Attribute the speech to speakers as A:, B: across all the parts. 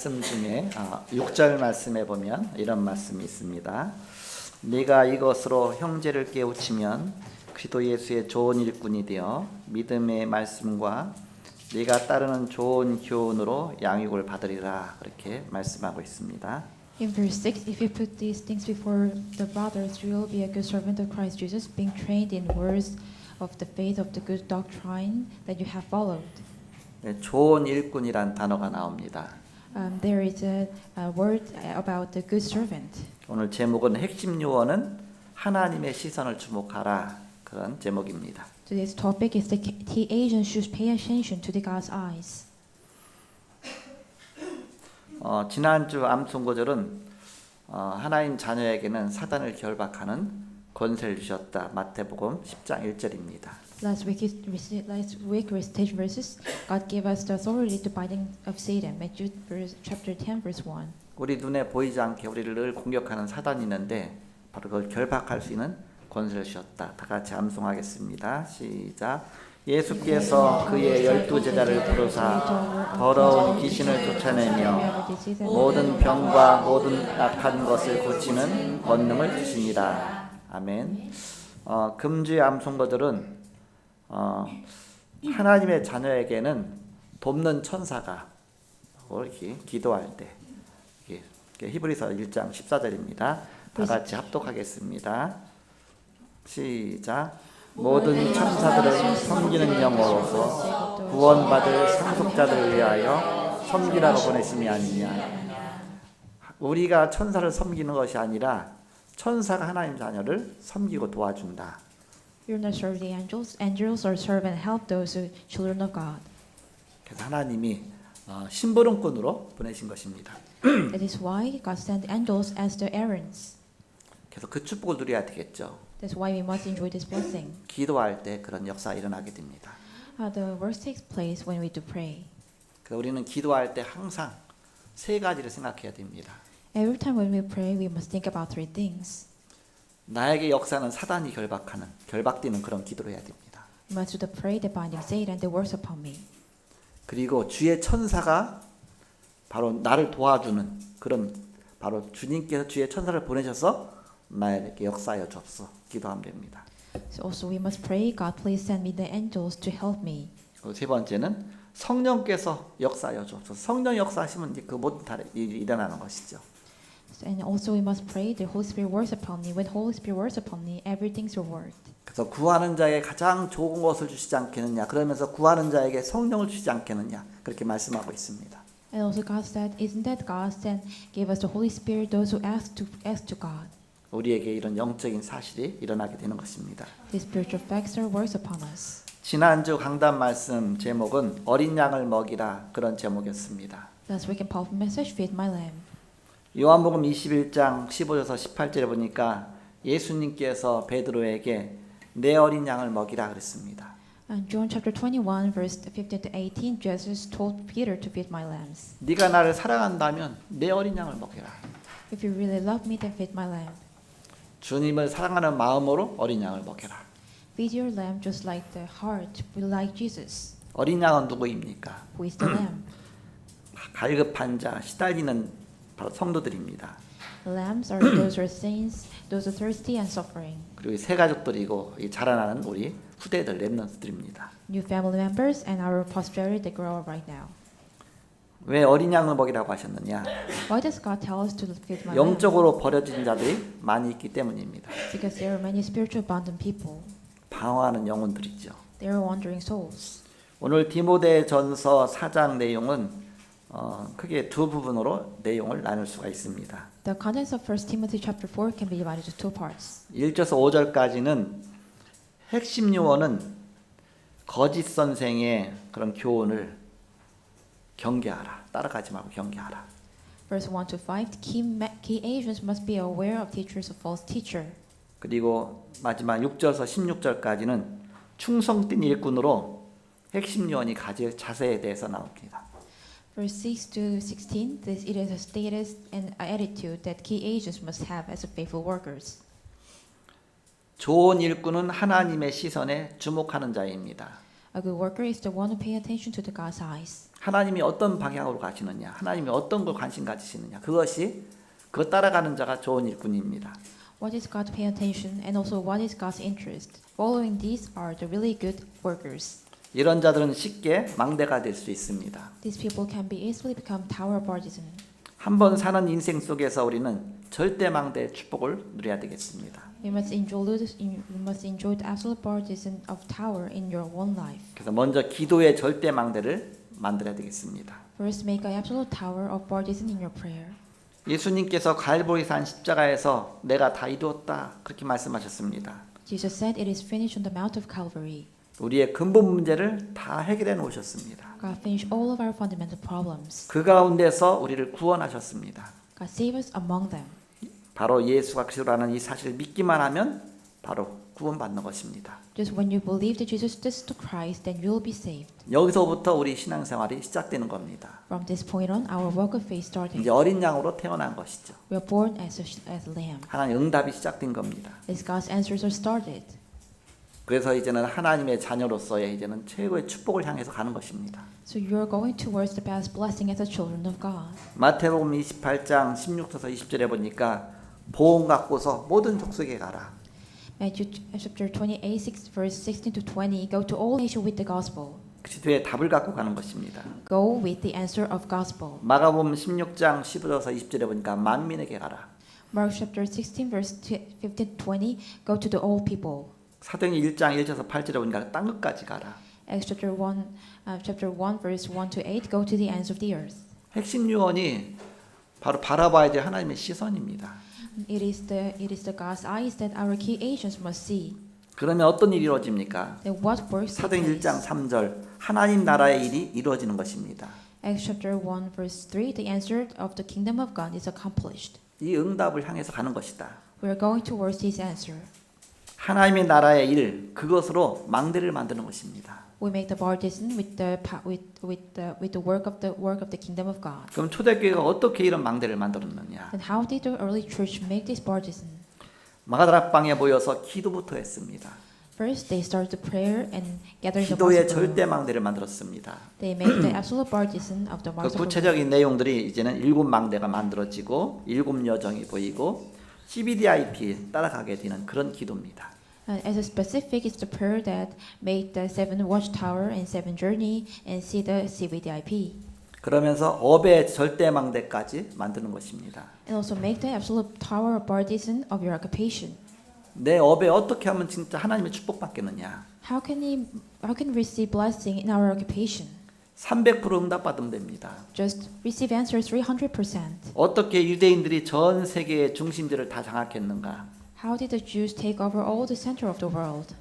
A: 말씀 중에 6절 말씀에 보면 이런 말씀이 있습니다. 네가 이것으로 형제를 깨우치면 그리스도 예수의 좋은 일꾼이 되어 믿음의 말씀과 네가 따르는 좋은 교훈으로 양육을 받으리라, 그렇게 말씀하고 있습니다.
B: In verse 6, if you put these things before the brothers, you will be a good servant of Christ Jesus, being trained in words of the faith of the good doctrine that you have followed.
A: 네, 좋은 일꾼이란 단어가 나옵니다.
B: There is a word about the good servant.
A: 오늘 제목은 핵심 요원은 하나님의 시선을 주목하라, 그런 제목입니다.
B: Today's topic is the Asians should pay attention to the God's eyes.
A: 지난주 암송구절은 하나님 자녀에게는 사단을 결박하는 권세를 주셨다, 마태복음 10장 1절입니다.
B: Last week recitation verses, God gave us the authority to biting of Satan. Matthew chapter 10 verse 1.
A: 우리 눈에 보이지 않게 우리를 늘 공격하는 사단이 있는데 바로 그걸 결박할 수 있는 권세를 주셨다. 다 같이 암송하겠습니다. 시작. 예수께서 그의 12제자를 부르사 더러운 귀신을 쫓아내며 모든 병과 모든 악한 것을 고치는 권능을 주시니라. 아멘. 금주의 암송거들은 하나님의 자녀에게는 돕는 천사가 이렇게 기도할 때, 히브리서 1장 14절입니다. 다 같이 합독하겠습니다. 시작. 모든 천사들을 섬기는 영으로서 구원받을 상속자들을 위하여 섬기라고 보내심이 아니냐. 우리가 천사를 섬기는 것이 아니라 천사가 하나님 자녀를 섬기고 도와준다.
B: You're not serve the angels. Angels are serve and help those who children of God.
A: 그래서 하나님이 심부름꾼으로 보내신 것입니다.
B: That is why God sent angels as the errands.
A: 그래서 그 축복을 누려야 되겠죠.
B: That's why we must enjoy this blessing.
A: 기도할 때 그런 역사가 일어나게 됩니다.
B: The work takes place when we do pray.
A: 그래서 우리는 기도할 때 항상 세 가지를 생각해야 됩니다.
B: Every time when we pray, we must think about three things.
A: 나에게 역사는 사단이 결박되는 그런 기도를 해야 됩니다.
B: We must do the pray that binding Satan that works upon me.
A: 그리고 주의 천사가 바로 나를 도와주는 그런, 바로 주님께서 주의 천사를 보내셔서 나에게 역사하여 주옵소서 기도하면 됩니다.
B: So also we must pray, God please send me the angels to help me.
A: 그리고 세 번째는 성령께서 역사하여 주옵소서. 성령 역사하시면 이제 그 모든 일이 일어나는 것이죠.
B: And also we must pray the Holy Spirit works upon me. When Holy Spirit works upon me, everything's reward.
A: 그래서 구하는 자에게 가장 좋은 것을 주시지 않겠느냐, 그러면서 구하는 자에게 성령을 주시지 않겠느냐, 그렇게 말씀하고 있습니다.
B: And also God said, isn't that God sent gave us the Holy Spirit those who ask to God.
A: 우리에게 이런 영적인 사실이 일어나게 되는 것입니다.
B: The spiritual facts are works upon us.
A: 지난주 강단 말씀 제목은 어린 양을 먹이라, 그런 제목이었습니다.
B: Last week in powerful message, feed my lamb.
A: 요한복음 21장 15절에서 18절에 보니까 예수님께서 베드로에게 내 어린 양을 먹이라 그랬습니다.
B: And John chapter 21 verse 15 to 18, Jesus told Peter to feed my lambs.
A: 네가 나를 사랑한다면 내 어린 양을 먹여라.
B: If you really love me, then feed my lamb.
A: 주님을 사랑하는 마음으로 어린 양을 먹여라.
B: Feed your lamb just like the heart will like Jesus.
A: 어린 양은 누구입니까?
B: Who is the lamb?
A: 갈급한 자, 시달리는 바로 성도들입니다.
B: Lambs are those who are saints, those who are thirsty and suffering.
A: 그리고 새 가족들이고 자라나는 우리 후대들, 렘넌트들입니다.
B: New family members and our posterity that grow up right now.
A: 왜 어린 양을 먹이라고 하셨느냐?
B: Why does God tell us to feed my lamb?
A: 영적으로 버려진 자들이 많이 있기 때문입니다.
B: Because there are many spiritual abandoned people.
A: 방황하는 영혼들이죠.
B: They are wandering souls.
A: 오늘 디모데전서 4장 내용은 크게 두 부분으로 내용을 나눌 수가 있습니다.
B: The contents of 1 Timothy chapter 4 can be divided into two parts.
A: 1절에서 5절까지는 핵심 요원은 거짓 선생의 그런 교훈을 경계하라. 따라가지 말고 경계하라.
B: Verse 1 to 5, key Asians must be aware of teachers of false teacher.
A: 그리고 마지막 6절에서 16절까지는 충성된 일꾼으로 핵심 요원이 가질 자세에 대해서 나옵니다.
B: Verse 6 to 16, it is a status and attitude that key Asians must have as a faithful workers.
A: 좋은 일꾼은 하나님의 시선에 주목하는 자입니다.
B: A good worker is the one who pays attention to the God's eyes.
A: 하나님이 어떤 방향으로 가시느냐, 하나님이 어떤 걸 관심 가지시느냐, 그것 따라가는 자가 좋은 일꾼입니다.
B: What is God paying attention and also what is God's interest? Following these are the really good workers.
A: 이런 자들은 쉽게 망대가 될 수 있습니다.
B: These people can be easily become tower partisan.
A: 한 번 사는 인생 속에서 우리는 절대 망대의 축복을 누려야 되겠습니다.
B: You must enjoy the absolute partisan of tower in your own life.
A: 그래서 먼저 기도의 절대 망대를 만들어야 되겠습니다.
B: First, make an absolute tower of partisan in your prayer.
A: 예수님께서 갈보리산 십자가에서 내가 다 이루었다 그렇게 말씀하셨습니다.
B: Jesus said it is finished on the Mount of Calvary.
A: 우리의 근본 문제를 다 해결해 놓으셨습니다.
B: God finished all of our fundamental problems.
A: 그 가운데서 우리를 구원하셨습니다.
B: God saved us among them.
A: 바로 예수가 그리스도라는 이 사실을 믿기만 하면 바로 구원받는 것입니다.
B: Just when you believe that Jesus is the Christ, then you will be saved.
A: 여기서부터 우리 신앙생활이 시작되는 겁니다.
B: From this point on, our walk of faith started.
A: 이제 어린 양으로 태어난 것이죠.
B: We are born as lamb.
A: 하나님 응답이 시작된 겁니다.
B: As God's answers are started.
A: 그래서 이제는 하나님의 자녀로서의 이제는 최고의 축복을 향해서 가는 것입니다.
B: So you are going towards the past blessing as the children of God.
A: 마태복음 28장 16절에서 20절에 보니까 보험 갖고서 모든 족속에 가라.
B: Matthew chapter 28, verse 16 to 20. Go to all nations with the gospel.
A: 그리스도의 답을 갖고 가는 것입니다.
B: Go with the answer of gospel.
A: 마가복음 16장 15절에서 20절에 보니까 만민에게 가라.
B: Mark chapter 16, verse 15 to 20. Go to the all people.
A: 사도행 1장 1절에서 8절에 보니까 땅 끝까지 가라.
B: Acts chapter 1, verse 1 to 8. Go to the ends of the earth.
A: 핵심 유언이 바로 바라봐야 될 하나님의 시선입니다.
B: It is the God's eyes that our key agents must see.
A: 그러면 어떤 일이 이루어집니까?
B: Then what works take
A: 사도행
B: place?
A: 1장 3절 하나님 나라의 일이 이루어지는 것입니다.
B: Acts chapter 1, verse 3. The answer of the kingdom of God is accomplished.
A: 이 응답을 향해서 가는 것이다.
B: We are going towards this answer.
A: 하나님의 나라의 일 그것으로 망대를 만드는 것입니다.
B: We make the partisan with the work of the kingdom of God.
A: 그럼 초대교회가 어떻게 이런 망대를 만들었느냐?
B: And how did the early church make this partisan?
A: 마가다락방에 모여서 기도부터 했습니다.
B: First, they started the prayer and gathering the
A: 기도의
B: gospel.
A: 절대 망대를 만들었습니다.
B: They made the absolute partisan of the
A: 그
B: gospel.
A: 구체적인 내용들이 이제는 7망대가 만들어지고 7 여정이 보이고 CBDIP 따라가게 되는 그런 기도입니다.
B: As a specific, it's the prayer that made the 7 watchtower and 7 journey and see the CVDIP.
A: 그러면서 업의 절대망대까지 만드는 것입니다.
B: And also make the absolute tower of partisan of your occupation.
A: 내 업에 어떻게 하면 진짜 하나님의 축복받겠느냐?
B: How can we receive blessing in our occupation?
A: 300% 응답받으면 됩니다.
B: Just receive answers 300%.
A: 어떻게 유대인들이 전 세계의 중심지를 다 장악했는가?
B: How did the Jews take over all the center of the world?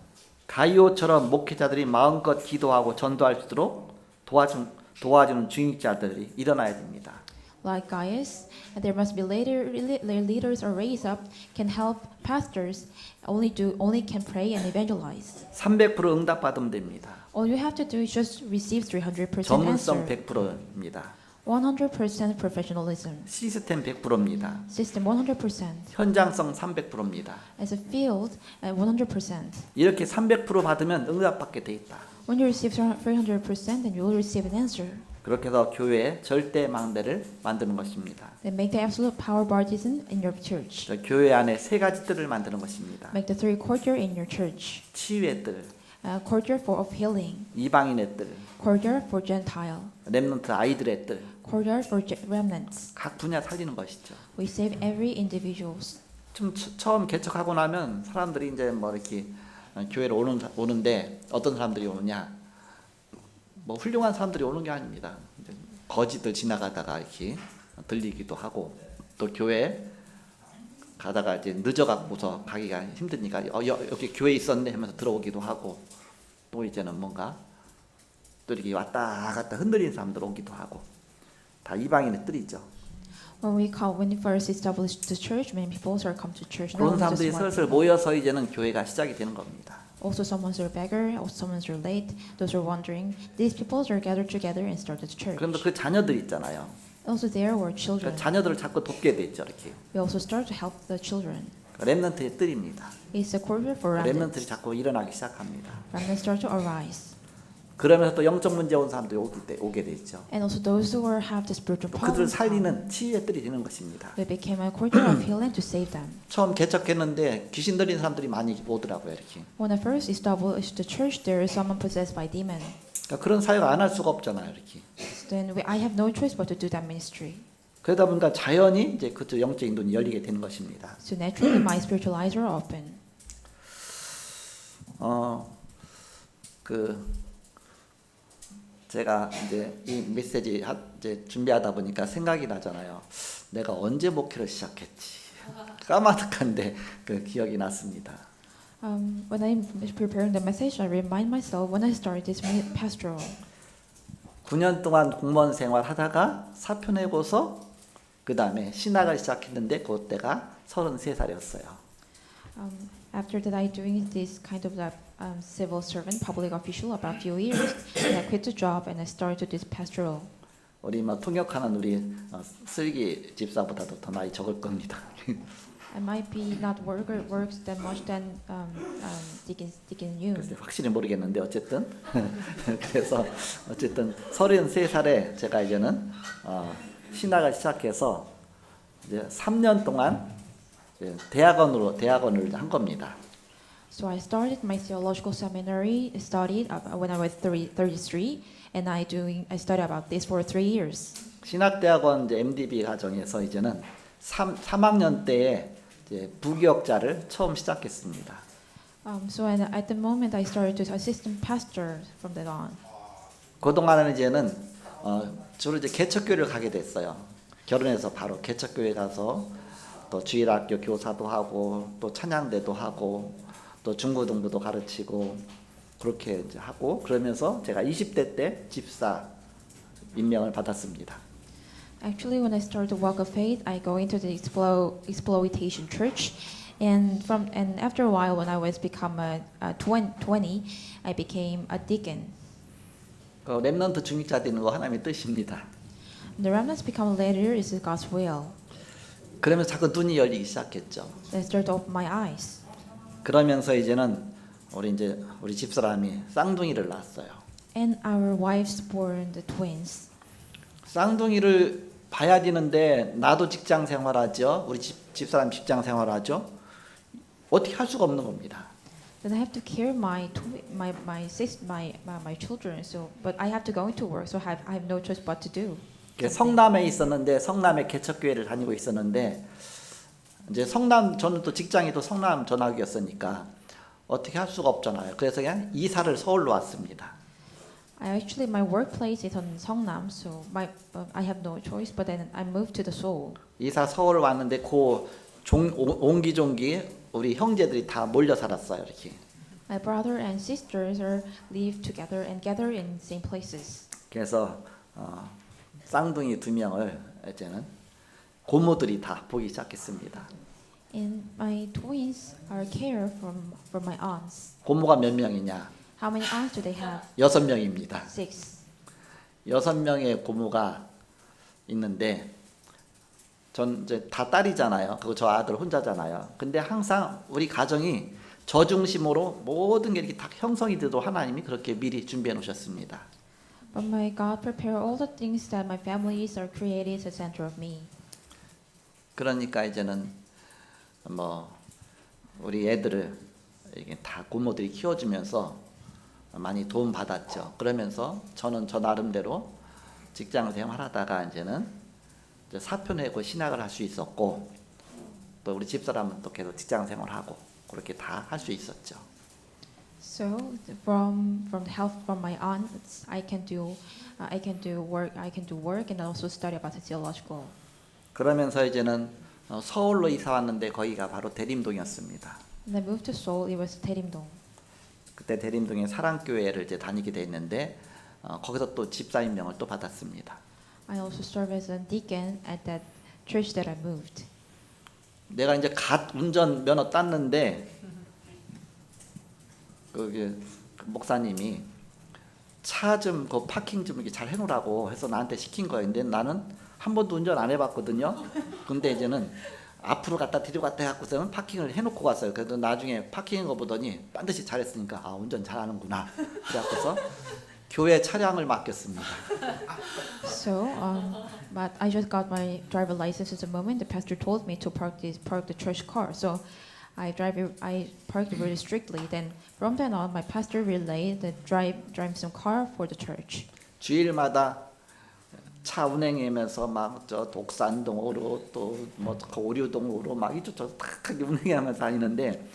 A: 가이오처럼 목회자들이 마음껏 기도하고 전도할 수 있도록 도와주는 중직자들이 일어나야 됩니다.
B: Like Gaius, and there must be leaders are raised up can help pastors only can pray and evangelize.
A: 300% 응답받으면 됩니다.
B: All you have to do is just receive 300%
A: 전문성
B: answer.
A: 100%입니다.
B: 100% professionalism.
A: 시스템 100%입니다.
B: System 100%.
A: 현장성 300%입니다.
B: As a field, 100%.
A: 이렇게 300% 받으면 응답받게 돼 있다.
B: When you receive 300%, then you will receive an answer.
A: 그렇게 해서 교회에 절대 망대를 만드는 것입니다.
B: Then make the absolute power partisan in your church.
A: 저 교회 안에 3가지 뜰을 만드는 것입니다.
B: Make the 3 courtyard in your church.
A: 치유의 뜰,
B: Courtyard of healing.
A: 이방인의 뜰,
B: Courtyard for Gentile.
A: 렘넌트 아이들의 뜰,
B: Courtyard for remnants.
A: 각 분야 살리는 것이죠.
B: We save every individuals.
A: 좀 처음 개척하고 나면 사람들이 이제 뭐 이렇게 교회를 오는데 어떤 사람들이 오느냐? 뭐 훌륭한 사람들이 오는 게 아닙니다. 이제 거지들 지나가다가 이렇게 들리기도 하고 또 교회 가다가 이제 늦어갖고서 가기가 힘드니까 여기 교회 있었네 하면서 들어오기도 하고 또 이제는 뭔가 또 이렇게 왔다 갔다 흔들리는 사람들 오기도 하고 다 이방인의 뜰이죠.
B: When we first established the church, many people are come to church.
A: 그런 사람들이 슬슬 모여서 이제는 교회가 시작이 되는 겁니다.
B: Also, someone's a beggar, also someone's late. Those are wandering. These people are gathered together and started the church.
A: 그런데 그 자녀들 있잖아요.
B: Also, there were children.
A: 그 자녀들을 자꾸 돕게 됐죠, 이렇게.
B: We also start to help the children.
A: 렘넌트의 뜰입니다.
B: It's a quarter for remnants.
A: 렘넌트들이 자꾸 일어나기 시작합니다.
B: Remnants start to arise.
A: 그러면서 또 영적 문제 온 사람들이 오게 되죠.
B: And also those who have the spiritual
A: 그들을
B: problems,
A: 살리는 치유의 뜰이 되는 것입니다.
B: they became a cordial of healing to save them.
A: 처음 개척했는데 귀신 들린 사람들이 많이 오더라고요. 이렇게.
B: When I first established the church, there is someone possessed by demon.
A: 그러니까 그런 사역 안 할 수가 없잖아요. 이렇게.
B: Then I have no choice but to do that ministry.
A: 그러다 보니까 자연히 이제 그쪽 영적인 눈이 열리게 되는 것입니다.
B: So naturally, my spiritual eyes are open.
A: 제가 이제 이 메시지 이제 준비하다 보니까 생각이 나잖아요. 내가 언제 목회를 시작했지? 까마득한데 그 기억이 났습니다.
B: When I'm preparing the message, I remind myself when I started this pastoral.
A: 9년 동안 공무원 생활 하다가 사표 내고서 그 다음에 신학을 시작했는데 그때가 33살이었어요.
B: After that, I doing this kind of civil servant, public official about a few years. And I quit the job and I started this pastoral.
A: 우리 뭐 통역하는 우리 슬기 집사보다도 더 나이 적을 겁니다.
B: I might be not works that much than Deacon Yoon.
A: 글쎄 확실히 모르겠는데 어쨌든 그래서 어쨌든 33살에 제가 이제는 신학을 시작해서 이제 3년 동안 이제 대학원을 한 겁니다.
B: So I started my theological seminary, studied when I was 33, and I studied about this for 3 years.
A: 신학대학원 이제 MDB 과정에서 이제는 3학년 때에 이제 부교역자를 처음 시작했습니다.
B: So at the moment I started to assistant pastor from that on.
A: 그동안은 이제는 주로 이제 개척교회를 가게 됐어요. 결혼해서 바로 개척교회 가서 또 주일학교 교사도 하고 또 찬양대도 하고 또 중고등부도 가르치고 그렇게 이제 하고 그러면서 제가 20대 때 집사 임명을 받았습니다.
B: Actually, when I started the walk of faith, I go into the exploitation church, and after a while, when I was become 20, I became a deacon.
A: 그 렘넌트 중직자 되는 거 하나님의 뜻입니다.
B: The remnants become later is God's will.
A: 그러면서 자꾸 눈이 열리기 시작했죠.
B: Then I started to open my eyes.
A: 그러면서 이제는 우리 집사람이 쌍둥이를 낳았어요.
B: And our wives born the twins.
A: 쌍둥이를 봐야 되는데 나도 직장 생활하죠. 우리 집사람 직장 생활하죠. 어떻게 할 수가 없는 겁니다.
B: Then I have to care my children. So, but I have to go into work. So I have no choice but to do.
A: 성남에 있었는데 성남에 개척교회를 다니고 있었는데 이제 저는 또 직장이 또 성남 전학이었으니까 어떻게 할 수가 없잖아요. 그래서 그냥 이사를 서울로 왔습니다.
B: My workplace is on Seongnam, so I have no choice. But then I moved to the Seoul.
A: 이사 서울 왔는데 옹기종기 우리 형제들이 다 몰려 살았어요. 이렇게.
B: My brother and sisters live together and gather in same places.
A: 그래서 쌍둥이 2명을 이제는 고모들이 다 보기 시작했습니다.
B: And my twins are cared from my aunts.
A: 고모가 몇 명이냐?
B: How many aunts do they have?
A: 6명입니다.
B: 6.
A: 6명의 고모가 있는데 전 이제 다 딸이잖아요. 그리고 저 아들 혼자잖아요. 근데 항상 우리 가정이 저 중심으로 모든 게 이렇게 다 형성이 되도록 하나님이 그렇게 미리 준비해 놓으셨습니다.
B: But my God prepare all the things that my families are created as the center of me.
A: 그러니까 이제는 뭐 우리 애들을 이게 다 고모들이 키워주면서 많이 도움 받았죠. 그러면서 저는 저 나름대로 직장을 생활하다가 이제는 이제 사표 내고 신학을 할 수 있었고 또 우리 집사람은 또 계속 직장 생활하고 그렇게 다 할 수 있었죠.
B: So from the help from my aunts, I can do work and also study about the theological.
A: 그러면서 이제는 서울로 이사 왔는데 거기가 바로 대림동이었습니다.
B: When I moved to Seoul, it was Daerimdong.
A: 그때 대림동에 사랑교회를 이제 다니게 됐는데 거기서 또 집사 임명을 또 받았습니다.
B: I also served as a deacon at that church that I moved.
A: 내가 이제 갓 운전 면허 땄는데 그 목사님이 차 좀 그 파킹 좀 이렇게 잘 해놓으라고 해서 나한테 시킨 거예요. 근데 나는 한 번도 운전 안 해봤거든요. 근데 이제는 앞으로 갔다 뒤로 갔다 해갖고서는 파킹을 해놓고 갔어요. 그래도 나중에 파킹한 거 보더니 반드시 잘했으니까 운전 잘하는구나. 그래갖고서 교회 차량을 맡겼습니다.
B: So, but I just got my driver license at the moment. The pastor told me to park the church car. So, I parked really strictly. Then from then on, my pastor relayed the drive some car for the church.
A: 주일마다 차 운행하면서 막 저 독산동으로 또 뭐 오류동으로 막 이쪽저쪽 탁 운행하면서 다니는데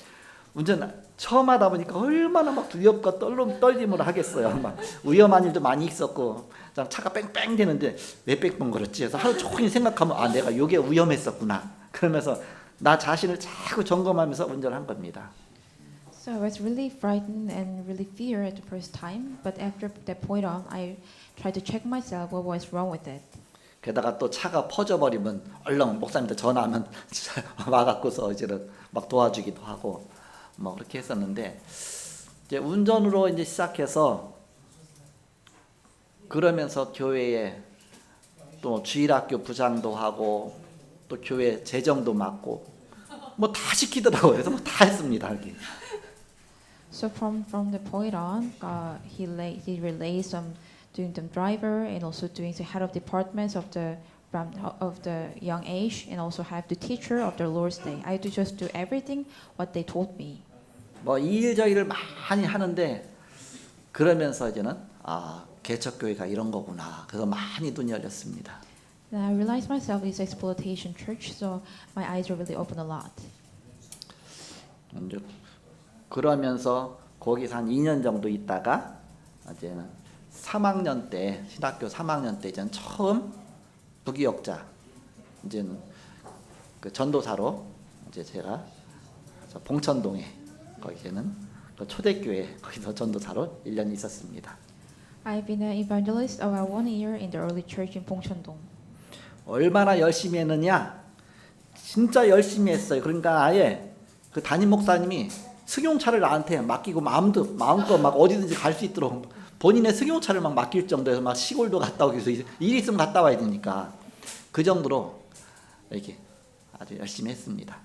A: 운전 처음 하다 보니까 얼마나 막 두렵고 떨림을 하겠어요. 막 위험한 일도 많이 있었고 차가 뺑뺑 되는데 왜 뺑뺑 걸었지? 그래서 하루 종일 생각하면 아 내가 이게 위험했었구나. 그러면서 나 자신을 자꾸 점검하면서 운전한 겁니다.
B: So I was really frightened and really feared at the first time. But after that point on, I tried to check myself what was wrong with it.
A: 게다가 또 차가 퍼져버리면 얼른 목사님한테 전화하면 와갖고서 이제는 막 도와주기도 하고 뭐 그렇게 했었는데 이제 운전으로 이제 시작해서 그러면서 교회에 또 주일학교 부장도 하고 또 교회 재정도 맡고 뭐 다 시키더라고요. 그래서 뭐 다 했습니다. 이렇게.
B: So from the point on, he relays some doing the driver and also doing the head of departments of the young age and also have the teacher of the Lord's Day. I had to just do everything what they told me.
A: 뭐 이 일 저 일을 많이 하는데 그러면서 이제는 아 개척교회가 이런 거구나. 그래서 많이 눈이 열렸습니다.
B: Then I realized myself is exploitation church, so my eyes were really open a lot.
A: 이제 그러면서 거기서 한 2년 정도 있다가 이제는 3학년 때 신학교 3학년 때 이제는 처음 부기역자 이제는 그 전도사로 이제 제가 봉천동에 거기에는 그 초대교회 거기서 전도사로 1년 있었습니다.
B: I've been an evangelist about 1 year in the early church in Pongcheon-dong.
A: 얼마나 열심히 했느냐? 진짜 열심히 했어요. 그러니까 아예 그 담임 목사님이 승용차를 나한테 맡기고 마음껏 막 어디든지 갈 수 있도록 본인의 승용차를 막 맡길 정도에서 막 시골도 갔다 오기 위해서 일 있으면 갔다 와야 되니까 그 정도로 이렇게 아주 열심히 했습니다.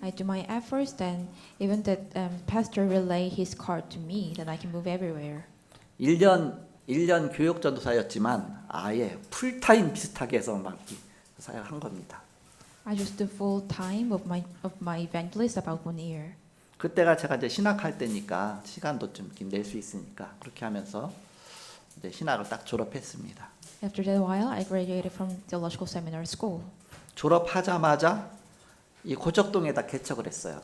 B: I do my efforts, then even the pastor relay his car to me, that I can move everywhere.
A: 1년 교육 전도사였지만 아예 풀타임 비슷하게 해서 막 사역한 겁니다.
B: I just do full time of my evangelist about 1 year.
A: 그때가 제가 이제 신학할 때니까 시간도 좀 낼 수 있으니까 그렇게 하면서 이제 신학을 딱 졸업했습니다.
B: After that while, I graduated from theological seminary school.
A: 졸업하자마자 이 고척동에다 개척을 했어요.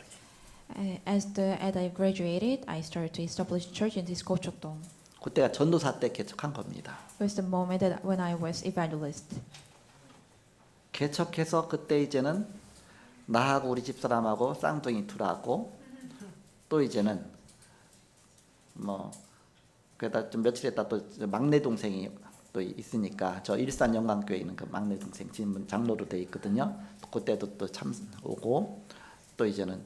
B: As I graduated, I started to establish a church in this Gocheok-dong.
A: 그때가 전도사 때 개척한 겁니다.
B: It was the moment that when I was evangelist.
A: 개척해서 그때 이제는 나하고 우리 집사람하고 쌍둥이 둘하고 또 이제는 뭐 그러다 좀 며칠 있다 또 막내 동생이 또 있으니까 저 일산 영광교회 있는 그 막내 동생 지금 장로로 돼 있거든요. 그때도 또 참 오고 또 이제는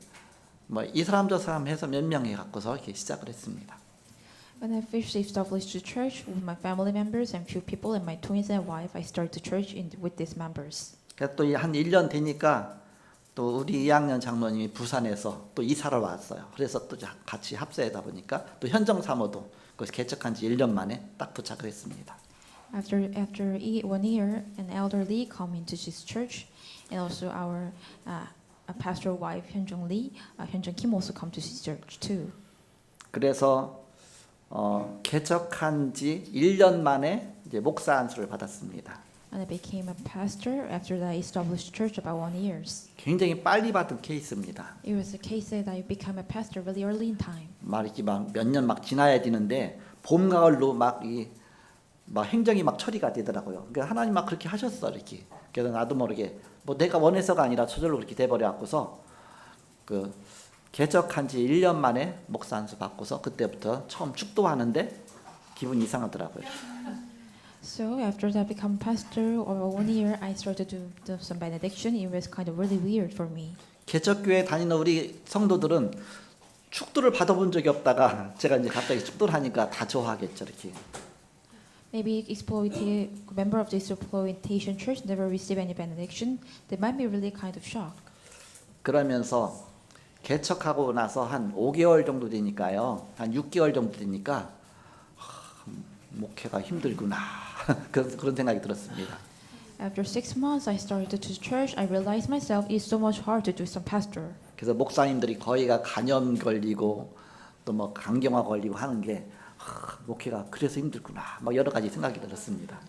A: 뭐 이 사람 저 사람 해서 몇 명이 갖고서 이렇게 시작을 했습니다.
B: When I first established the church with my family members and few people and my twins and wife, I started the church with these members.
A: 그래서 또 한 1년 되니까 또 우리 2학년 장로님이 부산에서 또 이사를 왔어요. 그래서 또 같이 합세하다 보니까 또 현정 사모도 그것이 개척한 지 1년 만에 딱 부착을 했습니다.
B: After 1 year, an elderly come into this church, and also our pastor wife Hyunjung Lee, Hyunjung Kim also come to this church too.
A: 그래서 개척한 지 1년 만에 이제 목사 안수를 받았습니다.
B: And I became a pastor after that I established church about 1 year.
A: 굉장히 빨리 받은 케이스입니다.
B: It was a case that I became a pastor really early in time.
A: 막 이렇게 막 몇 년 막 지나야 되는데 봄 가을로 막 행정이 막 처리가 되더라고요. 그러니까 하나님 막 그렇게 하셨어 이렇게. 그래서 나도 모르게 뭐 내가 원해서가 아니라 저절로 그렇게 돼버려 갖고서 그 개척한 지 1년 만에 목사 안수 받고서 그때부터 처음 축도하는데 기분이 이상하더라고요.
B: So after that I become pastor over 1 year, I started to do some benediction. It was kind of really weird for me.
A: 개척교회 다니는 우리 성도들은 축도를 받아본 적이 없다가 제가 이제 갑자기 축도를 하니까 다 좋아하겠죠 이렇게.
B: Maybe member of this exploitation church never received any benediction. They might be really kind of shocked.
A: 그러면서 개척하고 나서 한 5개월 정도 되니까요. 한 6개월 정도 되니까 목회가 힘들구나. 그런 생각이 들었습니다.
B: After 6 months, I started to church. I realized myself it's so much hard to do some pastor.
A: 그래서 목사님들이 거의가 간염 걸리고 또 뭐 간경화 걸리고 하는 게 목회가 그래서 힘들구나. 막 여러 가지 생각이 들었습니다.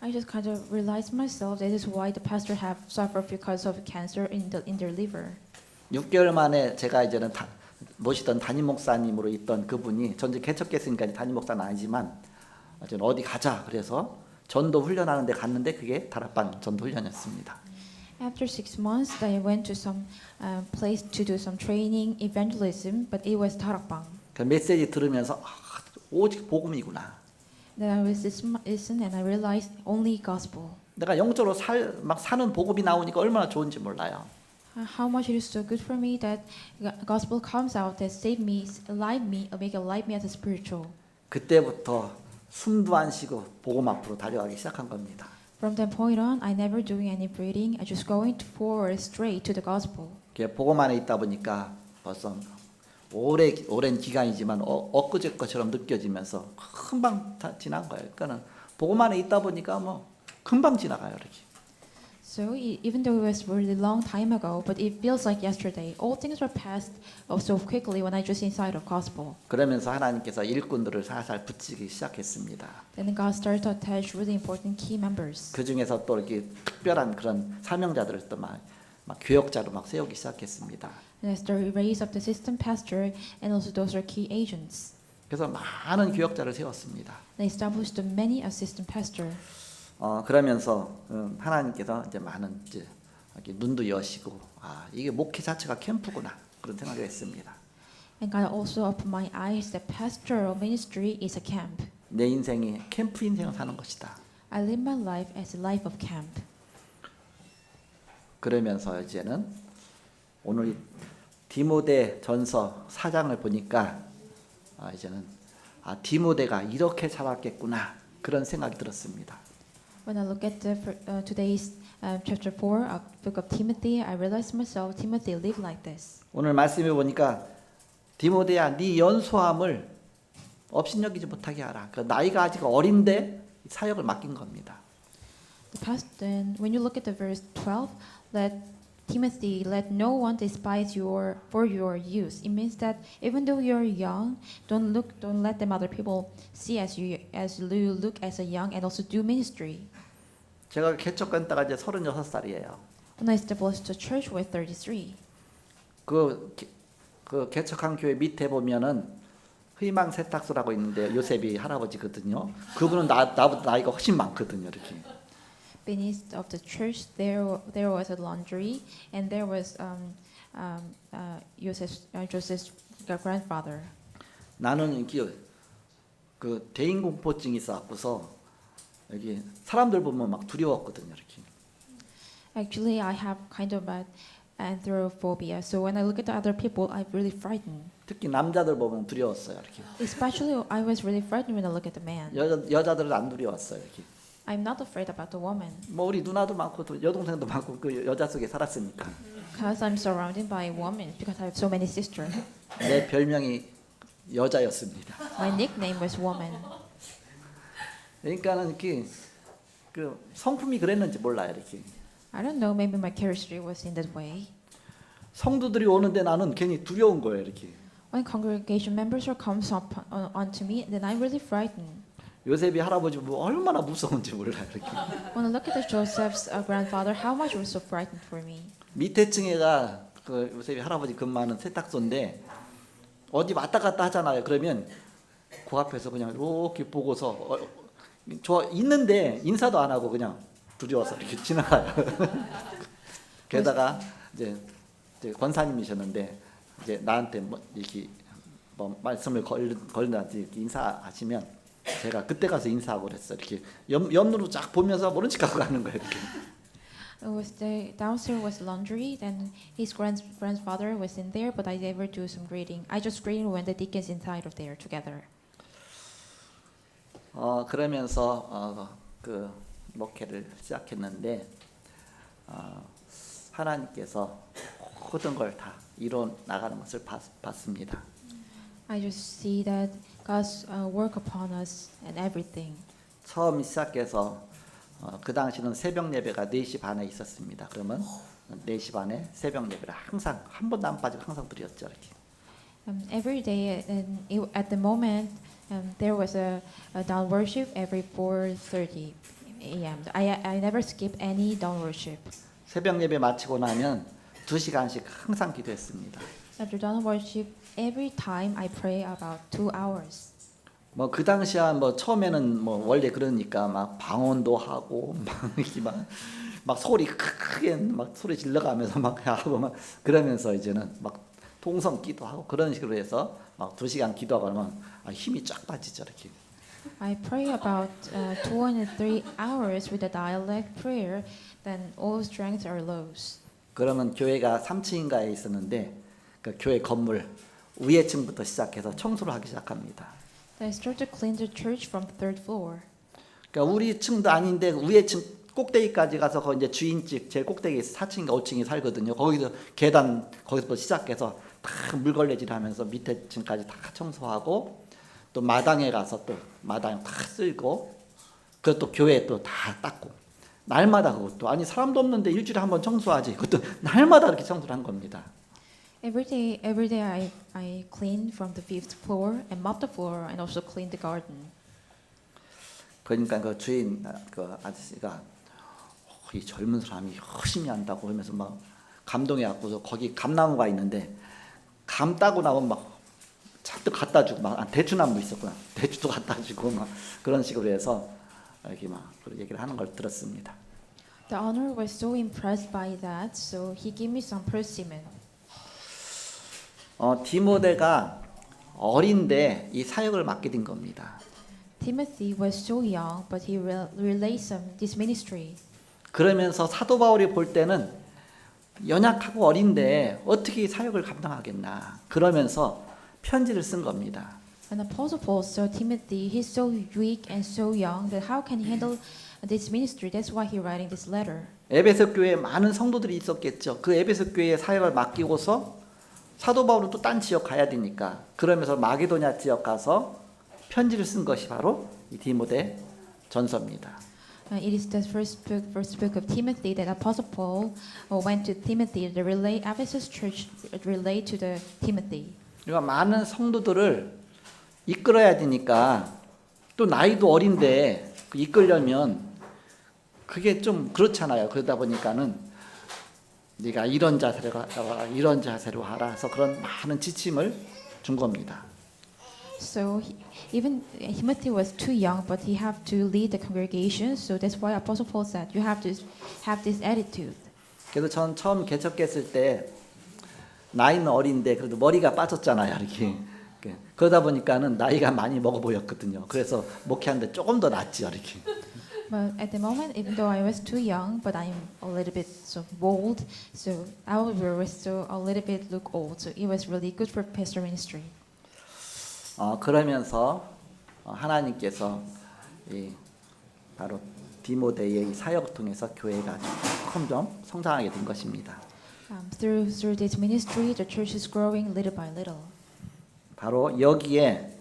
B: I just kind of realized myself that is why the pastor have suffered because of cancer in their liver.
A: 6개월 만에 제가 이제는 모시던 담임 목사님으로 있던 그분이 전직 개척했으니까 담임 목사는 아니지만 어디 가자 그래서 전도 훈련하는데 갔는데 그게 다락방 전도 훈련이었습니다.
B: After 6 months, I went to some place to do some training, evangelism, but it was 다락방.
A: 그 메시지 들으면서 오직 복음이구나.
B: Then I was listen and I realized only gospel.
A: 내가 영적으로 막 사는 복음이 나오니까 얼마나 좋은지 몰라요.
B: How much it is so good for me that gospel comes out that save me, make alive me as a spiritual.
A: 그때부터 숨도 안 쉬고 복음 앞으로 달려가기 시작한 겁니다.
B: From that point on, I never doing any breathing. I just going forward straight to the gospel.
A: 복음 안에 있다 보니까 벌써 오랜 기간이지만 엊그제 것처럼 느껴지면서 금방 지난 거예요. 그러니까는 복음 안에 있다 보니까 뭐 금방 지나가요, 이렇게.
B: So even though it was really long time ago, but it feels like yesterday. All things were passed so quickly when I just inside of gospel.
A: 그러면서 하나님께서 일꾼들을 살살 붙이기 시작했습니다.
B: Then God started to attach really important key members.
A: 그 중에서 또 이렇게 특별한 그런 사명자들을 또 막 교역자로 막 세우기 시작했습니다.
B: And I started to raise up the system pastor and also those are key agents.
A: 그래서 많은 교역자를 세웠습니다.
B: And I established many assistant pastor.
A: 그러면서 하나님께서 이제 많은 이제 이렇게 눈도 여시고 이게 목회 자체가 캠프구나 그런 생각을 했습니다.
B: And God also opened my eyes that pastoral ministry is a camp.
A: 내 인생이 캠프 인생을 사는 것이다.
B: I live my life as a life of camp.
A: 그러면서 이제는 오늘 디모데 전서 4장을 보니까 이제는 디모데가 이렇게 자랐겠구나 그런 생각이 들었습니다.
B: When I look at today's chapter 4 of book of Timothy, I realized myself Timothy lived like this.
A: 오늘 말씀해 보니까 디모데야 네 연소함을 업신여기지 못하게 하라. 그 나이가 아직 어린데 사역을 맡긴 겁니다.
B: The past then when you look at the verse 12, let Timothy let no one despise for your youth. It means that even though you're young, don't let them other people see as you look as a young and also do ministry.
A: 제가 개척한 때가 이제 36살이에요.
B: When I established the church with 33.
A: 그 개척한 교회 밑에 보면은 희망 세탁소라고 있는데 요셉이 할아버지거든요. 그분은 나보다 나이가 훨씬 많거든요, 이렇게.
B: Beneath of the church, there was a laundry, and there was Joseph's grandfather.
A: 나는 이게 그 대인 공포증이 있어갖고서 여기 사람들 보면 막 두려웠거든요, 이렇게.
B: Actually, I have kind of bad anthrophobia, so when I look at the other people, I'm really frightened.
A: 특히 남자들 보면 두려웠어요, 이렇게.
B: Especially, I was really frightened when I look at the man.
A: 여자들은 안 두려웠어요, 이렇게.
B: I'm not afraid about the woman,
A: 뭐 우리 누나도 많고 또 여동생도 많고 그 여자 속에 살았으니까.
B: because I'm surrounded by women, because I have so many sisters.
A: 내 별명이 여자였습니다.
B: My nickname was woman.
A: 그러니까는 이렇게 그 성품이 그랬는지 몰라요, 이렇게.
B: I don't know, maybe my character was in that way.
A: 성도들이 오는데 나는 괜히 두려운 거예요, 이렇게.
B: When congregation members comes up onto me, then I'm really frightened.
A: 요셉이 할아버지 뭐 얼마나 무서운지 몰라요, 이렇게.
B: When I look at the Joseph's grandfather, how much was so frightened for me.
A: 밑에 층에가 그 요셉이 할아버지 근무하는 세탁소인데 어디 왔다 갔다 하잖아요. 그러면 그 앞에서 그냥 이렇게 보고서 저 있는데 인사도 안 하고 그냥 두려워서 이렇게 지나가요. 게다가 이제 권사님이셨는데 이제 나한테 뭐 이렇게 뭐 말씀을 걸는다든지 이렇게 인사하시면 제가 그때 가서 인사하고 그랬어요. 이렇게 옆으로 쫙 보면서 모른 척하고 가는 거예요. 이렇게.
B: Downstairs was laundry, then his grandfather was in there, but I never do some greeting. I just greeted when the deacons inside of there together.
A: 그러면서 그 목회를 시작했는데 하나님께서 모든 걸 다 이뤄 나가는 것을 봤습니다.
B: I just see that God's work upon us and everything.
A: 처음 시작해서 그 당시는 새벽 예배가 4시 반에 있었습니다. 그러면 4시 반에 새벽 예배를 항상 한 번도 안 빠지고 항상 드렸죠. 이렇게.
B: Every day, and at the moment, there was a dawn worship every 4:30 a.m. I never skip any dawn worship.
A: 새벽 예배 마치고 나면 2시간씩 항상 기도했습니다.
B: After dawn worship, every time I pray about 2 hours.
A: 뭐 그 당시야 뭐 처음에는 뭐 원래 그러니까 막 방언도 하고 막 이렇게 막 소리 크게 막 소리 질러가면서 막 하고 막 그러면서 이제는 막 통성 기도하고 그런 식으로 해서 막 2시간 기도하고 그러면 힘이 쫙 빠지죠 이렇게.
B: I pray about 2 and 3 hours with a dialect prayer, then all strengths are lows.
A: 그러면 교회가 3층인가에 있었는데 그 교회 건물 위에 층부터 시작해서 청소를 하기 시작합니다.
B: Then I start to clean the church from the 3rd floor.
A: 그러니까 우리 층도 아닌데 위에 층 꼭대기까지 가서 거기 이제 주인집 제일 꼭대기 4층인가 5층이 살거든요. 거기서 계단 거기서부터 시작해서 다 물걸레질하면서 밑에 층까지 다 청소하고 또 마당에 가서 또 마당 다 쓸고 그것도 교회 또 다 닦고 날마다 그것도 아니 사람도 없는데 일주일에 한 번 청소하지 그것도 날마다 그렇게 청소를 한 겁니다.
B: Every day I clean from the 5th floor and mop the floor and also clean the garden.
A: 그러니까 그 주인 그 아저씨가 이 젊은 사람이 열심히 한다고 하면서 막 감동해갖고 거기 감나무가 있는데 감 따고 나면 막 잔뜩 갖다 주고 막 대추나무 있었구나 대추도 갖다 주고 막 그런 식으로 해서 이렇게 막 그런 얘기를 하는 걸 들었습니다.
B: The owner was so impressed by that, so he gave me some persimmon.
A: 디모데가 어린데 이 사역을 맡게 된 겁니다.
B: Timothy was so young, but he relays this ministry.
A: 그러면서 사도 바울이 볼 때는 연약하고 어린데 어떻게 이 사역을 감당하겠나 그러면서 편지를 쓴 겁니다.
B: And Apostle Paul saw Timothy, he's so weak and so young that how can he handle this ministry? That's why he writing this letter.
A: 에베소 교회에 많은 성도들이 있었겠죠. 그 에베소 교회에 사역을 맡기고서 사도 바울은 또 딴 지역 가야 되니까 그러면서 마게도냐 지역 가서 편지를 쓴 것이 바로 이 디모데 전서입니다.
B: It is the first book of Timothy that Apostle Paul went to Timothy. The Ephesus church relayed to the Timothy.
A: 그러니까 많은 성도들을 이끌어야 되니까 또 나이도 어린데 이끌려면 그게 좀 그렇잖아요. 그러다 보니까는 네가 이런 자세로 하라, 이런 자세로 하라 해서 그런 많은 지침을 준 겁니다.
B: So even Timothy was too young, but he had to lead the congregation. So that's why Apostle Paul said, you have to have this attitude.
A: 그래서 전 처음 개척했을 때 나이는 어린데 그래도 머리가 빠졌잖아요. 이렇게 그러다 보니까는 나이가 많이 먹어 보였거든요. 그래서 목회하는데 조금 더 낫지요. 이렇게.
B: But at the moment, even though I was too young, but I'm a little bit so bold, so I was still a little bit look old. So it was really good for pastor ministry.
A: 그러면서 하나님께서 이 바로 디모데의 사역을 통해서 교회가 조금 좀 성장하게 된 것입니다.
B: Through this ministry, the church is growing little by little.
A: 바로 여기에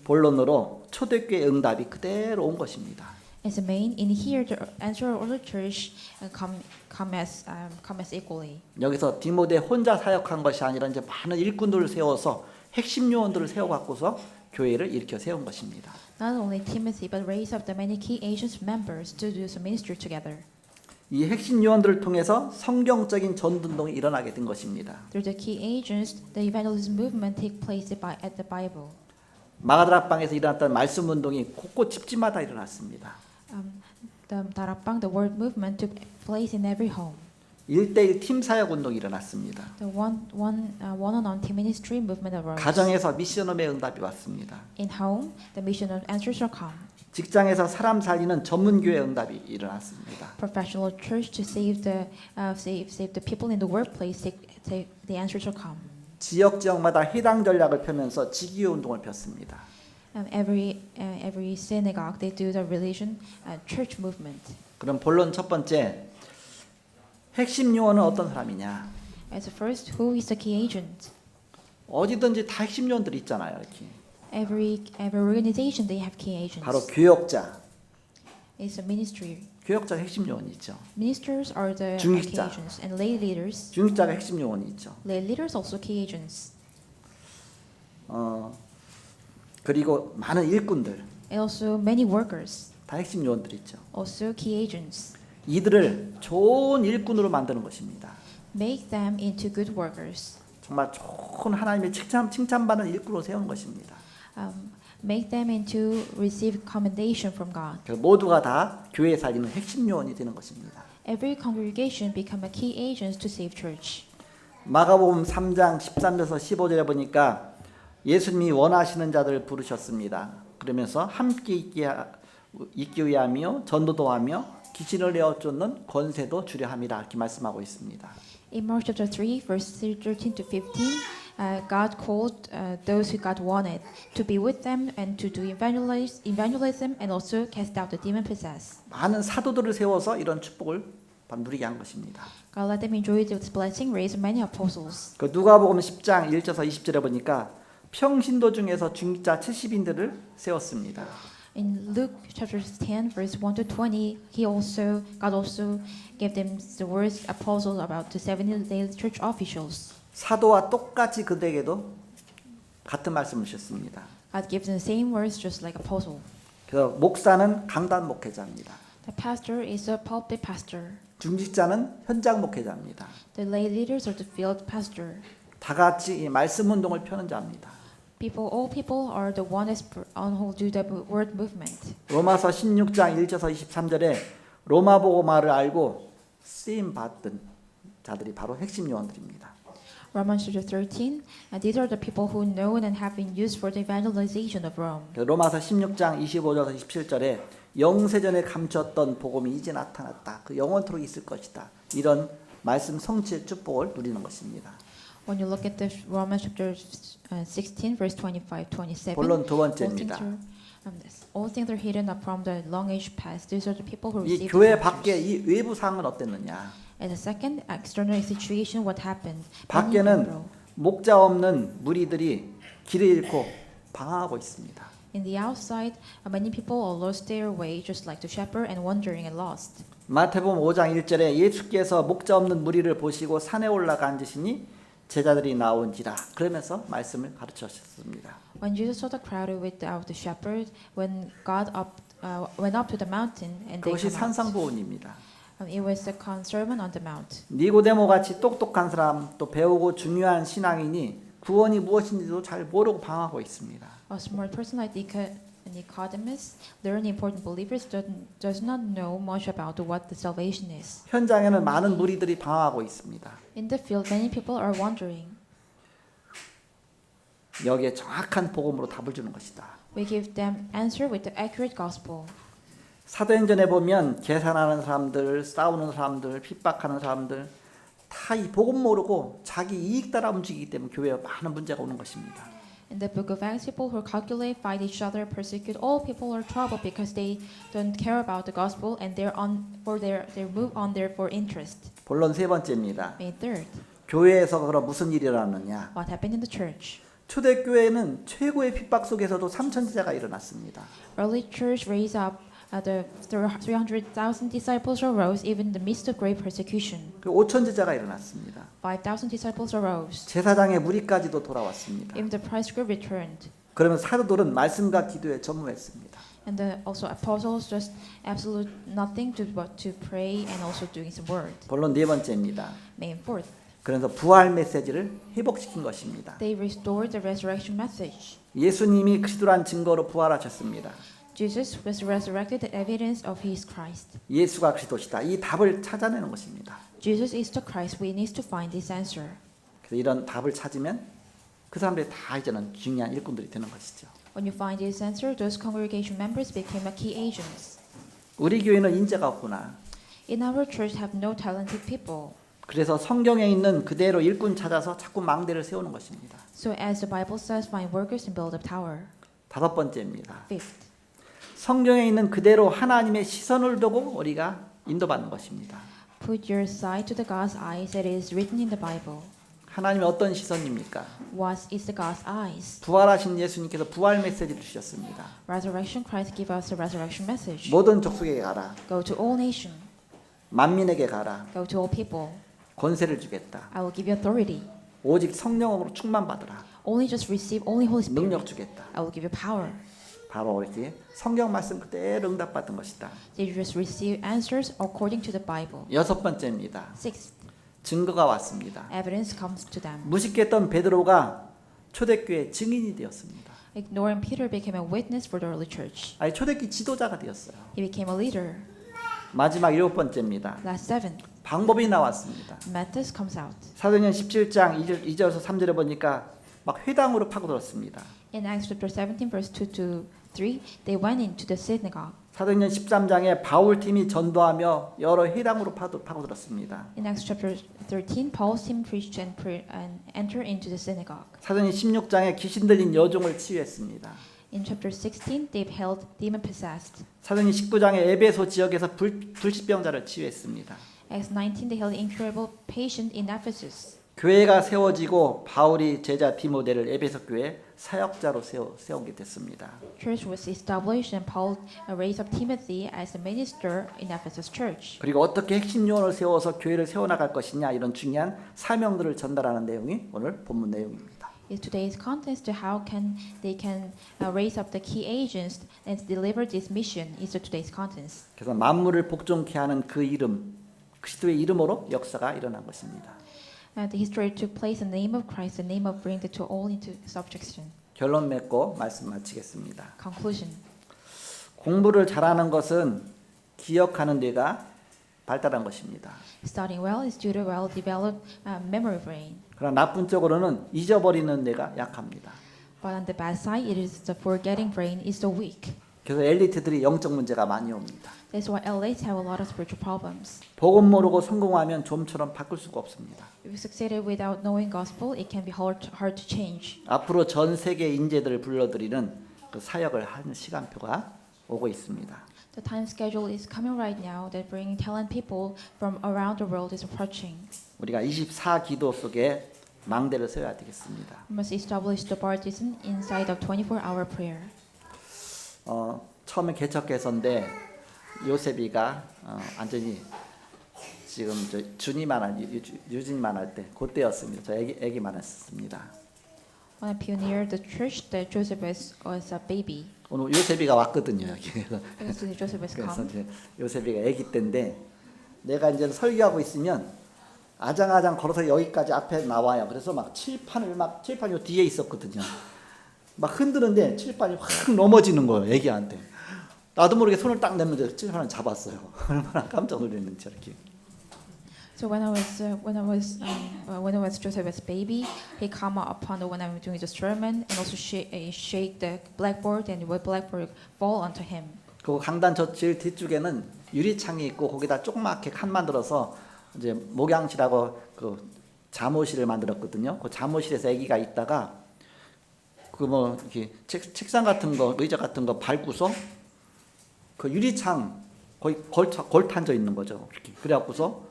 A: 본론으로 초대교회 응답이 그대로 온 것입니다.
B: As a main, in here, the answer of the church come as equally.
A: 여기서 디모데 혼자 사역한 것이 아니라 이제 많은 일꾼들을 세워서 핵심 요원들을 세워갖고서 교회를 일으켜 세운 것입니다.
B: Not only Timothy, but raise up the many key agents members to do some ministry together.
A: 이 핵심 요원들을 통해서 성경적인 전도운동이 일어나게 된 것입니다.
B: Through the key agents, the evangelism movement take place at the Bible.
A: 마가다락방에서 일어났던 말씀 운동이 곳곳 집집마다 일어났습니다.
B: The Darapang, the word movement took place in every home.
A: 1대1 팀 사역 운동이 일어났습니다.
B: The one-on-one team ministry movement arose.
A: 가정에서 미션홈의 응답이 왔습니다.
B: In home, the mission of answers shall come.
A: 직장에서 사람 살리는 전문교회 응답이 일어났습니다.
B: Professional church to save the people in the workplace. The answers shall come.
A: 지역마다 해당 전략을 펴면서 직위의 운동을 폈습니다.
B: Every synagogue they do the religion church movement.
A: 그럼 본론 첫 번째 핵심 요원은 어떤 사람이냐?
B: As the first, who is the key agent?
A: 어디든지 다 핵심 요원들이 있잖아요. 이렇게.
B: Every organization they have key agents.
A: 바로 교역자.
B: It's a ministry.
A: 교역자가 핵심 요원이 있죠.
B: Ministers are the
A: 중직자.
B: key agents, and lay leaders.
A: 중직자가 핵심 요원이 있죠.
B: Lay leaders also key agents,
A: 그리고 많은 일꾼들
B: and also many workers,
A: 다 핵심 요원들이 있죠.
B: also key agents.
A: 이들을 좋은 일꾼으로 만드는 것입니다.
B: Make them into good workers.
A: 정말 좋은 하나님의 칭찬받는 일꾼으로 세우는 것입니다.
B: Make them into receive commendation from God.
A: 그래서 모두가 다 교회 살리는 핵심 요원이 되는 것입니다.
B: Every congregation become a key agent to save church.
A: 마가복음 3장 13절에서 15절에 보니까 예수님이 원하시는 자들을 부르셨습니다. 그러면서 함께 있기 위하며 전도도 하며 귀신을 내어 쫓는 권세도 주려 함이라 이렇게 말씀하고 있습니다.
B: In Mark chapter 3, verse 13 to 15, God called those who God wanted to be with them and to do evangelism and also cast out the demon possessed.
A: 많은 사도들을 세워서 이런 축복을 누리게 한 것입니다.
B: God let them enjoy this blessing, raise many apostles.
A: 그 누가복음 10장 1절에서 20절에 보니까 평신도 중에서 중직자 70인들을 세웠습니다.
B: In Luke chapter 10, verse 1 to 20, God also gave them the words apostles about the 70 daily church officials.
A: 사도와 똑같이 그들에게도 같은 말씀을 주셨습니다.
B: God gives them the same words just like apostle.
A: 그래서 목사는 강단 목회자입니다.
B: The pastor is a pulpit pastor.
A: 중직자는 현장 목회자입니다.
B: The lay leaders are the field pastor.
A: 다 같이 이 말씀 운동을 펴는 자입니다.
B: All people are the ones who do the word movement.
A: 로마서 16장 1절에서 23절에 로마 복음화를 알고 쓰임 받던 자들이 바로 핵심 요원들입니다.
B: Romans chapter 13, and these are the people who know and have been used for the evangelization of Rome.
A: 로마서 16장 25절에서 27절에 영세전에 감췄던 복음이 이제 나타났다. 그 영원토록 있을 것이다. 이런 말씀 성취의 축복을 누리는 것입니다.
B: When you look at the Romans chapter 16, verse 25, 27,
A: 본론 두 번째입니다.
B: all things are hidden up from the long age past. These are the people who
A: 이
B: received
A: 교회
B: the
A: 밖에
B: scriptures.
A: 이 외부 상황은 어땠느냐?
B: And the second external situation, what happened?
A: 밖에는 목자 없는 무리들이 길을 잃고 방황하고 있습니다.
B: In the outside, many people are lost their way, just like the shepherd, and wandering and lost.
A: 마태복음 5장 1절에 예수께서 목자 없는 무리를 보시고 산에 올라가 앉으시니 제자들이 나온지라 그러면서 말씀을 가르치셨습니다.
B: When Jesus saw the crowd without the shepherd, when God went up to the mountain and they
A: 그것이
B: come out.
A: 산상보훈입니다.
B: It was the sermon on the mount.
A: 니고데모 같이 똑똑한 사람 또 배우고 중요한 신앙인이 구원이 무엇인지도 잘 모르고 방황하고 있습니다.
B: A smart person like Nicodemus, learned important believers, does not know much about what the salvation is.
A: 현장에는 많은 무리들이 방황하고 있습니다.
B: In the field, many people are wandering.
A: 여기에 정확한 복음으로 답을 주는 것이다.
B: We give them answer with the accurate gospel.
A: 사도행전에 보면 계산하는 사람들, 싸우는 사람들, 핍박하는 사람들 다 이 복음 모르고 자기 이익 따라 움직이기 때문에 교회에 많은 문제가 오는 것입니다.
B: In the book of Acts, people who calculate, fight each other, persecute all people are troubled because they don't care about the gospel and they move on there for interest.
A: 본론 세 번째입니다.
B: May third,
A: 교회에서 그럼 무슨 일이 일어났느냐?
B: what happened in the church?
A: 초대교회는 최고의 핍박 속에서도 3,000제자가 일어났습니다.
B: Early church raised up the 300,000 disciples arose even in the midst of great persecution.
A: 그 5,000제자가 일어났습니다.
B: 5,000 disciples arose.
A: 제사장의 무리까지도 돌아왔습니다.
B: Even the priest group returned.
A: 그러면 사도들은 말씀과 기도에 전무했습니다.
B: And also apostles just absolute nothing but to pray and also doing some word.
A: 본론 네 번째입니다.
B: Main fourth,
A: 그래서 부활 메시지를 회복시킨 것입니다.
B: they restored the resurrection message.
A: 예수님이 그리스도란 증거로 부활하셨습니다.
B: Jesus was resurrected, the evidence of He is Christ.
A: 예수가 그리스도시다. 이 답을 찾아내는 것입니다.
B: Jesus is the Christ. We need to find this answer.
A: 그래서 이런 답을 찾으면 그 사람들이 다 이제는 중요한 일꾼들이 되는 것이죠.
B: When you find this answer, those congregation members became a key agents.
A: 우리 교회는 인재가 없구나.
B: In our church, have no talented people.
A: 그래서 성경에 있는 그대로 일꾼 찾아서 자꾸 망대를 세우는 것입니다.
B: So as the Bible says, find workers and build a tower.
A: 다섯 번째입니다.
B: Fifth,
A: 성경에 있는 그대로 하나님의 시선을 두고 우리가 인도받는 것입니다.
B: put your sight to the God's eyes that is written in the Bible.
A: 하나님의 어떤 시선입니까?
B: What is the God's eyes?
A: 부활하신 예수님께서 부활 메시지를 주셨습니다.
B: Resurrection Christ give us a resurrection message.
A: 모든 족속에게 가라.
B: Go to all nation.
A: 만민에게 가라.
B: Go to all people.
A: 권세를 주겠다.
B: I will give you authority.
A: 오직 성령으로 충만받으라.
B: Only just receive only Holy Spirit.
A: 능력 주겠다.
B: I will give you power.
A: 바로 이렇게 성경 말씀 그대로 응답받은 것이다.
B: They just receive answers according to the Bible.
A: 여섯 번째입니다.
B: Sixth,
A: 증거가 왔습니다.
B: evidence comes to them.
A: 무식했던 베드로가 초대교회 증인이 되었습니다.
B: Ignorant Peter became a witness for the early church.
A: 아니 초대교회 지도자가 되었어요.
B: He became a leader.
A: 마지막 일곱 번째입니다.
B: Last seven,
A: 방법이 나왔습니다.
B: methods comes out.
A: 사도행전 17장 2절에서 3절에 보니까 막 회당으로 파고들었습니다.
B: In Acts chapter 17, verse 2 to 3, they went into the synagogue.
A: 사도행전 13장에 바울 팀이 전도하며 여러 회당으로 파고들었습니다.
B: In Acts chapter 13, Paul's team preached and entered into the synagogue.
A: 사도행전 16장에 귀신 들린 여종을 치유했습니다.
B: In chapter 16, they held demon-possessed.
A: 사도행전 19장에 에베소 지역에서 불치병자를 치유했습니다.
B: Acts 19, they held incurable patient in Ephesus.
A: 교회가 세워지고 바울이 제자 디모데를 에베소 교회 사역자로 세우게 됐습니다.
B: Church was established and Paul raised up Timothy as a minister in Ephesus church.
A: 그리고 어떻게 핵심 요원을 세워서 교회를 세워나갈 것이냐 이런 중요한 사명들을 전달하는 내용이 오늘 본문 내용입니다.
B: Is today's context to how they can raise up the key agents and deliver this mission is today's context.
A: 그래서 만물을 복종케 하는 그 이름, 그리스도의 이름으로 역사가 일어난 것입니다.
B: The history took place in the name of Christ, the name of bringing the all into subjection.
A: 결론 맺고 말씀 마치겠습니다.
B: Conclusion.
A: 공부를 잘하는 것은 기억하는 뇌가 발달한 것입니다.
B: Studying well is due to well-developed memory brain.
A: 그러나 나쁜 쪽으로는 잊어버리는 뇌가 약합니다.
B: But on the bad side, it is the forgetting brain is so weak.
A: 그래서 엘리트들이 영적 문제가 많이 옵니다.
B: That's why elites have a lot of spiritual problems.
A: 복음 모르고 성공하면 좀처럼 바꿀 수가 없습니다.
B: If you succeeded without knowing gospel, it can be hard to change.
A: 앞으로 전 세계 인재들을 불러들이는 그 사역을 하는 시간표가 오고 있습니다.
B: The time schedule is coming right now that bringing talent people from around the world is approaching.
A: 우리가 24기도 속에 망대를 세워야 되겠습니다.
B: We must establish the partisan inside of 24-hour prayer.
A: 처음에 개척해서인데 요셉이가 완전히 지금 저 유진만 할 때 그때였습니다. 저 애기만 했습니다.
B: When I pioneered the church, that Joseph was a baby.
A: 오늘 요셉이가 왔거든요 여기.
B: Because Joseph has
A: 그래서
B: come.
A: 이제 요셉이가 애기 때인데 내가 이제 설교하고 있으면 아장아장 걸어서 여기까지 앞에 나와요. 그래서 막 칠판이 요 뒤에 있었거든요. 막 흔드는데 칠판이 확 넘어지는 거예요 애기한테. 나도 모르게 손을 딱 내면서 칠판을 잡았어요. 얼마나 깜짝 놀랐는지 이렇게.
B: So when I was Joseph as baby, he come upon when I'm doing the sermon and also shake the blackboard and the blackboard fall onto him.
A: 그 강단 저 제일 뒤쪽에는 유리창이 있고 거기다 조그맣게 칸 만들어서 이제 목양실하고 그 잠옷실을 만들었거든요. 그 잠옷실에서 아기가 있다가 그 뭐 이렇게 책상 같은 거 의자 같은 거 밟고서 그 유리창 거의 걸탄져 있는 거죠. 이렇게 그래갖고서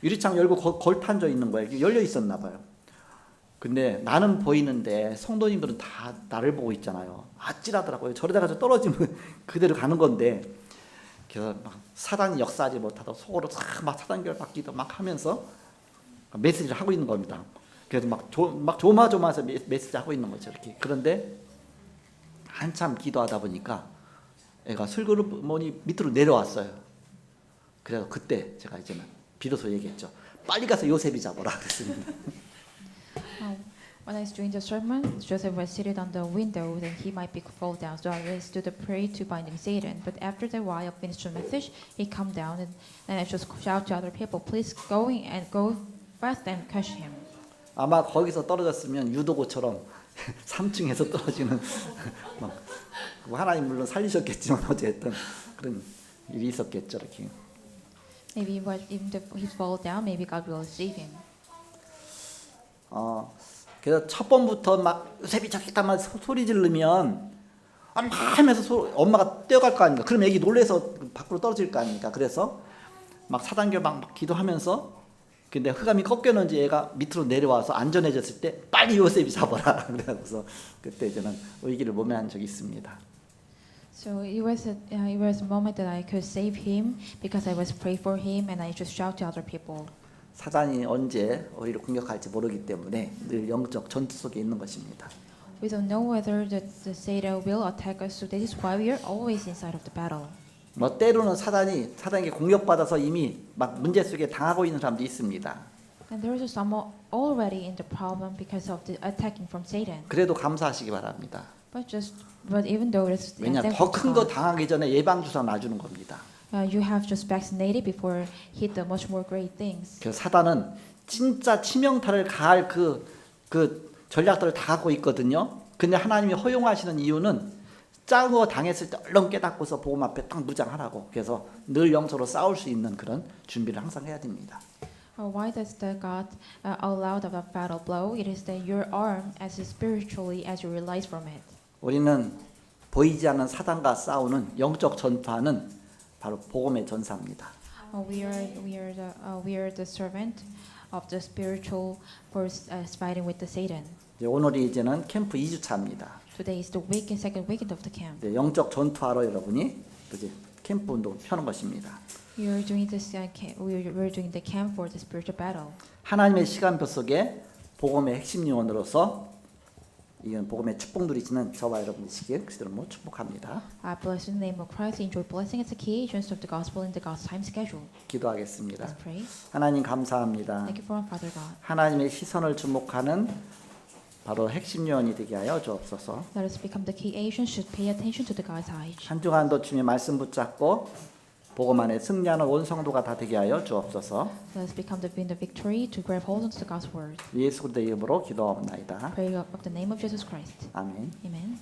A: 유리창 열고 걸탄져 있는 거예요. 열려 있었나 봐요. 근데 나는 보이는데 성도님들은 다 나를 보고 있잖아요. 아찔하더라고요. 저러다 가서 떨어지면 그대로 가는 건데 그래서 막 사단이 역사하지 못하다 속으로 막 사단결 받기도 막 하면서 메시지를 하고 있는 겁니다. 그래서 막 조마조마해서 메시지 하고 있는 거죠. 이렇게. 그런데 한참 기도하다 보니까 애가 슬그머니 밑으로 내려왔어요. 그래서 그때 제가 이제는 비로소 얘기했죠. 빨리 가서 요셉이 잡아라 그랬습니다.
B: When I was doing the sermon, Joseph was seated on the window, then he might be fall down. So I stood to pray to binding Satan. But after the while I finished the message, he come down and I just shout to other people, please go fast and catch him.
A: 아마 거기서 떨어졌으면 유도고처럼 3층에서 떨어지는 막 하나님 물론 살리셨겠지만 어쨌든 그런 일이 있었겠죠 이렇게.
B: Maybe even if he fall down, maybe God will save him.
A: 그래서 첫 번부터 막 요셉이 저기다만 소리 지르면 막 하면서 엄마가 뛰어갈 거 아닙니까? 그럼 애기 놀래서 밖으로 떨어질 거 아닙니까? 그래서 막 사단결 막 기도하면서 근데 흑암이 꺾였는지 얘가 밑으로 내려와서 안전해졌을 때 빨리 요셉이 잡아라. 그래서 그때 저는 위기를 모면한 적이 있습니다.
B: So it was a moment that I could save him because I was pray for him and I just shout to other people.
A: 사단이 언제 우리를 공격할지 모르기 때문에 늘 영적 전투 속에 있는 것입니다.
B: We don't know whether the Satan will attack us, so that is why we are always inside of the battle.
A: 뭐 때로는 사단에게 공격받아서 이미 막 문제 속에 당하고 있는 사람도 있습니다.
B: And there is some already in the problem because of the attacking from Satan.
A: 그래도 감사하시기 바랍니다.
B: But even though it's
A: 왜냐
B: thankful
A: 더
B: to
A: 큰 거
B: God,
A: 당하기 전에 예방 주사 놔주는 겁니다.
B: you have just vaccinated before hit the much more great things.
A: 그래서 사단은 진짜 치명타를 가할 그 전략들을 다 갖고 있거든요. 근데 하나님이 허용하시는 이유는 작은 거 당했을 때 얼른 깨닫고서 복음 앞에 딱 무장하라고. 그래서 늘 영적으로 싸울 수 있는 그런 준비를 항상 해야 됩니다.
B: Why does the God allow the battle blow? It is that your arm as spiritually as you realize from it.
A: 우리는 보이지 않는 사단과 싸우는 영적 전투하는 바로 복음의 전사입니다.
B: We are the servant of the spiritual force fighting with the Satan.
A: 오늘이 이제는 캠프 2주차입니다.
B: Today is the second weekend of the camp.
A: 영적 전투하러 여러분이 이제 캠프 운동 펴는 것입니다.
B: We are doing this. We're doing the camp for the spiritual battle.
A: 하나님의 시간표 속에 복음의 핵심 요원으로서 이건 복음의 축복 누리시는 저와 여러분이시길 그대로 축복합니다.
B: I bless in the name of Christ. Enjoy blessing as occasions of the gospel in the God's time schedule.
A: 기도하겠습니다.
B: Let's pray.
A: 하나님 감사합니다.
B: Thank you for our Father God.
A: 하나님의 시선을 주목하는 바로 핵심 요원이 되게 하여 주옵소서.
B: Let us become the key agents. Should pay attention to the God's eyes.
A: 한 주간도 주님의 말씀 붙잡고 복음 안에 승리하는 온 성도가 다 되게 하여 주옵소서.
B: Let us become the victory to grab hold onto the God's word.
A: 예수 그리스도의 이름으로 기도하옵나이다.
B: Pray of the name of Jesus Christ.
A: 아멘.
B: Amen.